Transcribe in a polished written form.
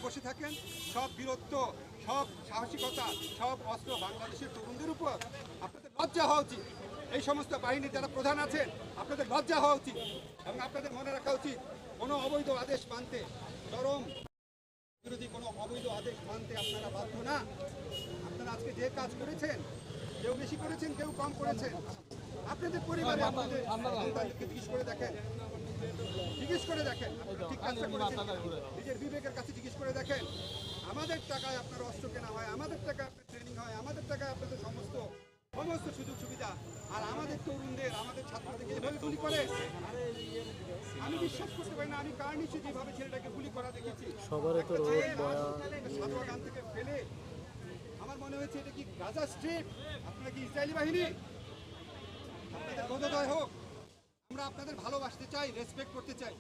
বসে থাকেন? সব বীরত্ব, সব সাহসিকতা, সব অস্ত্র বাংলাদেশের তরুণদের উপর। আপনাদের লজ্জা হওয়া উচিত। এই সমস্ত বাহিনীর যারা প্রধান আছেন, আপনাদের লজ্জা হওয়া উচিত এবং আপনাদের মনে রাখা উচিত কোনো অবৈধ আদেশ মানতে, চরম বিরোধী কোনো অবৈধ আদেশ মানতে আপনারা বাধ্য না। আপনারা আজকে যে কাজ করেছেন, কেউ বেশি করেছেন, কেউ কম করেছেন। আপনাদের পরিবারে আপনাদের সন্তানদেরকে জিজ্ঞেস করে দেখেন, ঠিক কাজটা করেছেন। নিজের বিবেকের কাছে জিজ্ঞেস করে দেখেন। আমাদের টাকায় আপনার অস্ত্র কেনা হয়, আমাদের টাকায় আপনার ট্রেনিং হয়, আমাদের টাকায় আপনাদের সমস্ত সুযোগ সুবিধা, আর আমাদের তরুণদের, আমাদের ছাত্রদেরকে এভাবে গুলি করে। আমি বিশ্বাস করতে পারি না। আমি কার নিচে যেভাবে ছেলেটাকে গুলি করা দেখেছি, সাদোয়া গান থেকে ফেলে, আমার মনে হয়েছে এটা কি গাজা স্ট্রিপ? আপনারা কি ইসরায়েলি বাহিনী? আপনাদের বোধোদয় হোক। আমরা আপনাদের ভালোবাসতে চাই, রেসপেক্ট করতে চাই।